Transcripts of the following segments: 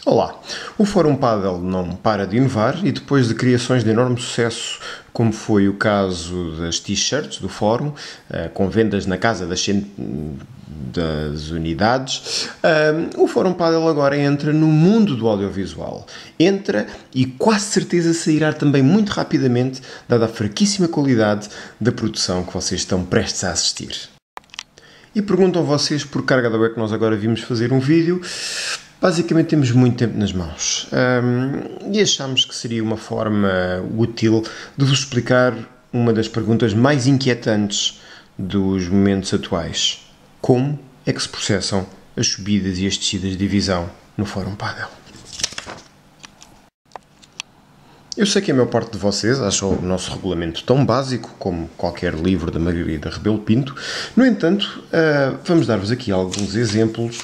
Olá! O Fórum Padel não para de inovar e depois de criações de enorme sucesso, como foi o caso das t-shirts do Fórum, com vendas na casa das unidades, o Fórum Padel agora entra no mundo do audiovisual. Entra e quase certeza sairá também muito rapidamente, dada a fraquíssima qualidade da produção que vocês estão prestes a assistir. E perguntam vocês por carga da web que nós agora vimos fazer um vídeo. Basicamente temos muito tempo nas mãos e achamos que seria uma forma útil de vos explicar uma das perguntas mais inquietantes dos momentos atuais. Como é que se processam as subidas e as descidas de divisão no Fórum Padel? Eu sei que a maior parte de vocês acha o nosso regulamento tão básico como qualquer livro da Margarida Rebelo Pinto. No entanto, vamos dar-vos aqui alguns exemplos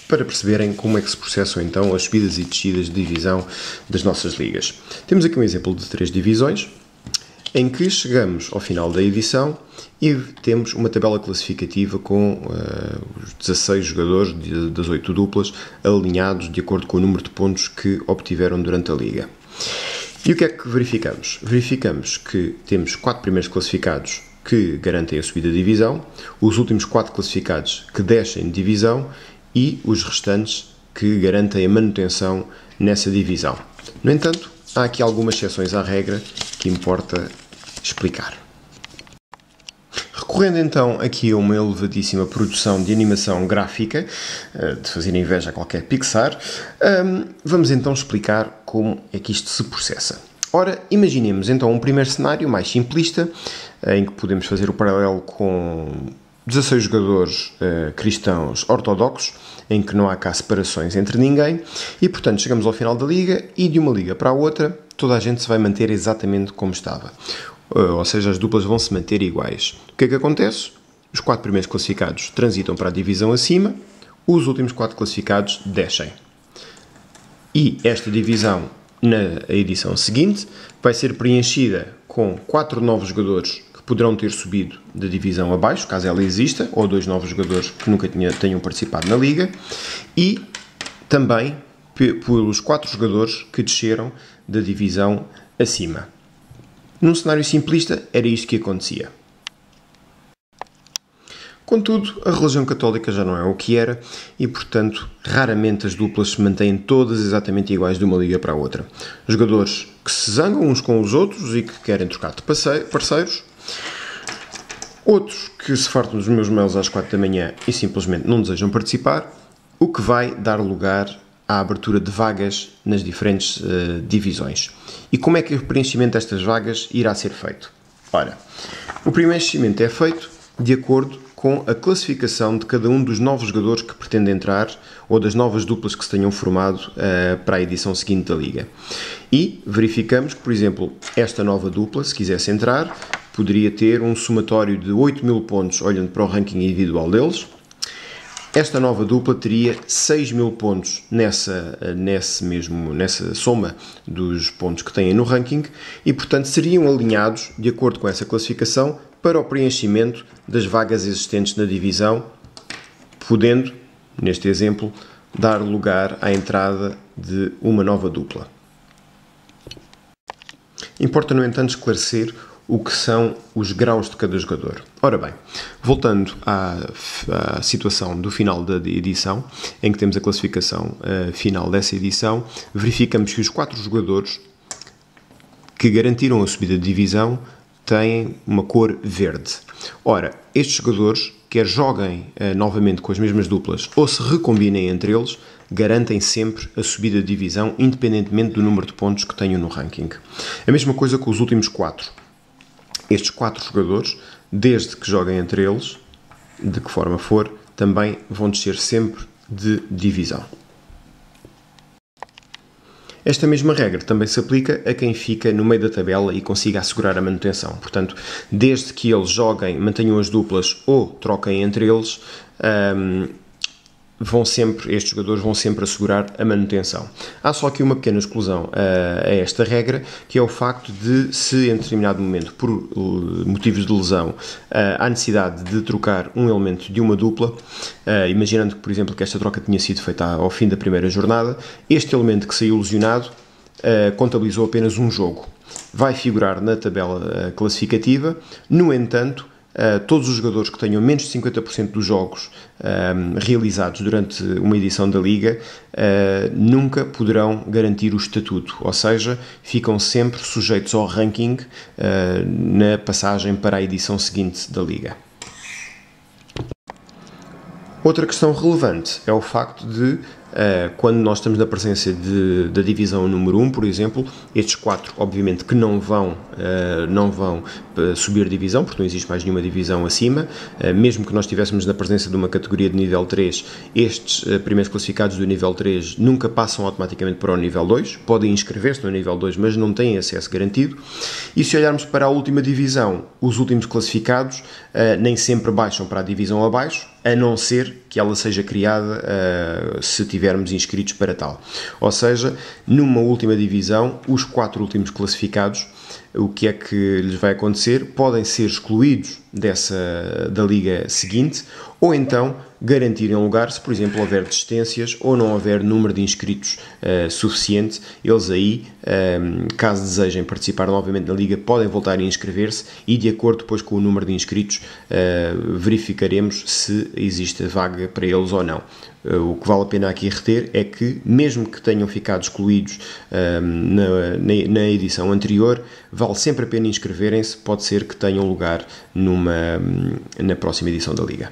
para perceberem como é que se processam então as subidas e descidas de divisão das nossas ligas. Temos aqui um exemplo de 3 divisões, em que chegamos ao final da edição e temos uma tabela classificativa com os 16 jogadores das 8 duplas alinhados de acordo com o número de pontos que obtiveram durante a liga. E o que é que verificamos? Verificamos que temos 4 primeiros classificados que garantem a subida de divisão, os últimos 4 classificados que descem de divisão e os restantes que garantem a manutenção nessa divisão. No entanto, há aqui algumas exceções à regra que importa explicar. Recorrendo então aqui a uma elevadíssima produção de animação gráfica, de fazer inveja a qualquer Pixar, vamos então explicar como é que isto se processa. Ora, imaginemos então um primeiro cenário mais simplista, em que podemos fazer o paralelo com 16 jogadores cristãos ortodoxos, em que não há cá separações entre ninguém, e portanto chegamos ao final da liga e de uma liga para a outra toda a gente se vai manter exatamente como estava. Ou seja, as duplas vão se manter iguais. O que é que acontece? Os 4 primeiros classificados transitam para a divisão acima, os últimos 4 classificados descem. E esta divisão, na edição seguinte, vai ser preenchida com 4 novos jogadores poderão ter subido da divisão abaixo, caso ela exista, ou 2 novos jogadores que nunca tenham participado na liga, e também pelos 4 jogadores que desceram da divisão acima. Num cenário simplista, era isto que acontecia. Contudo, a religião católica já não é o que era e, portanto, raramente as duplas se mantêm todas exatamente iguais de uma liga para a outra. Jogadores que se zangam uns com os outros e que querem trocar de parceiros, outros que se fartam dos meus mails às 4 da manhã e simplesmente não desejam participar, o que vai dar lugar à abertura de vagas nas diferentes divisões. E como é que o preenchimento destas vagas irá ser feito? Ora, o preenchimento é feito de acordo com a classificação de cada um dos novos jogadores que pretendem entrar ou das novas duplas que se tenham formado para a edição seguinte da liga. E verificamos que, por exemplo, esta nova dupla, se quisesse entrar, poderia ter um somatório de 8.000 pontos olhando para o ranking individual deles. Esta nova dupla teria 6.000 pontos nessa soma dos pontos que têm no ranking e, portanto, seriam alinhados de acordo com essa classificação para o preenchimento das vagas existentes na divisão, podendo, neste exemplo, dar lugar à entrada de uma nova dupla. Importa, no entanto, esclarecer o que são os graus de cada jogador. Ora bem, voltando à situação do final da edição, em que temos a classificação final dessa edição, verificamos que os 4 jogadores que garantiram a subida de divisão têm uma cor verde. Ora, estes jogadores, quer joguem novamente com as mesmas duplas ou se recombinem entre eles, garantem sempre a subida de divisão, independentemente do número de pontos que tenham no ranking. A mesma coisa com os últimos 4. Estes 4 jogadores, desde que joguem entre eles, de que forma for, também vão descer sempre de divisão. Esta mesma regra também se aplica a quem fica no meio da tabela e consiga assegurar a manutenção. Portanto, desde que eles joguem, mantenham as duplas ou troquem entre eles, estes jogadores vão sempre assegurar a manutenção. Há só aqui uma pequena exclusão a esta regra, que é o facto de, se em determinado momento, por motivos de lesão, há necessidade de trocar um elemento de uma dupla, imaginando que, por exemplo, que esta troca tinha sido feita ao fim da primeira jornada, este elemento que saiu lesionado contabilizou apenas um jogo. Vai figurar na tabela classificativa. No entanto, todos os jogadores que tenham menos de 50% dos jogos realizados durante uma edição da Liga nunca poderão garantir o estatuto, ou seja, ficam sempre sujeitos ao ranking na passagem para a edição seguinte da Liga. Outra questão relevante é o facto de, quando nós estamos na presença da divisão número 1, por exemplo, estes 4, obviamente, que não vão subir divisão, porque não existe mais nenhuma divisão acima, mesmo que nós estivéssemos na presença de uma categoria de nível 3, estes primeiros classificados do nível 3 nunca passam automaticamente para o nível 2, podem inscrever-se no nível 2, mas não têm acesso garantido. E se olharmos para a última divisão, os últimos classificados nem sempre baixam para a divisão abaixo, a não ser que ela seja criada se tivermos inscritos para tal. Ou seja, numa última divisão, os 4 últimos classificados, o que é que lhes vai acontecer? Podem ser excluídos da liga seguinte, ou então garantirem um lugar se, por exemplo, houver desistências ou não houver número de inscritos suficiente. Eles aí, caso desejem participar novamente na liga, podem voltar a inscrever-se e, de acordo depois com o número de inscritos, verificaremos se existe vaga para eles ou não. O que vale a pena aqui reter é que, mesmo que tenham ficado excluídos na edição anterior, vale sempre a pena inscreverem-se, pode ser que tenham lugar na próxima edição da Liga.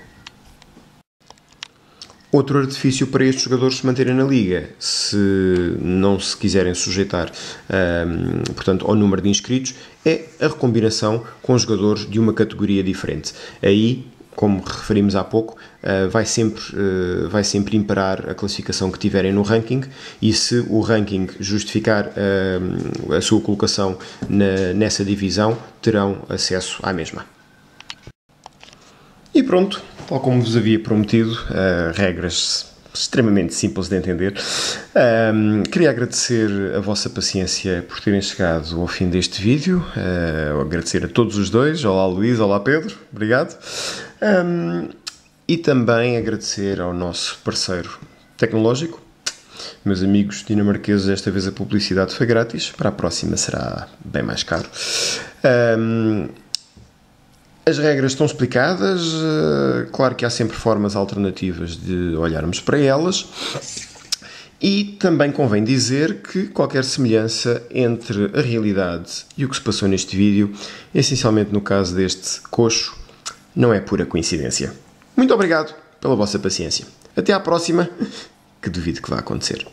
Outro artifício para estes jogadores se manterem na Liga, se não se quiserem sujeitar portanto, ao número de inscritos, é a recombinação com jogadores de uma categoria diferente. Aí, como referimos há pouco, vai sempre imperar a classificação que tiverem no ranking, e se o ranking justificar a sua colocação nessa divisão, terão acesso à mesma. E pronto, tal como vos havia prometido, regras extremamente simples de entender. Queria agradecer a vossa paciência por terem chegado ao fim deste vídeo, agradecer a todos os dois, olá Luís, olá Pedro, obrigado, e também agradecer ao nosso parceiro tecnológico. Meus amigos dinamarqueses, desta vez a publicidade foi grátis, para a próxima será bem mais caro. As regras estão explicadas, claro que há sempre formas alternativas de olharmos para elas, e também convém dizer que qualquer semelhança entre a realidade e o que se passou neste vídeo, essencialmente no caso deste coxo, não é pura coincidência. Muito obrigado pela vossa paciência. Até à próxima, que duvido que vá acontecer.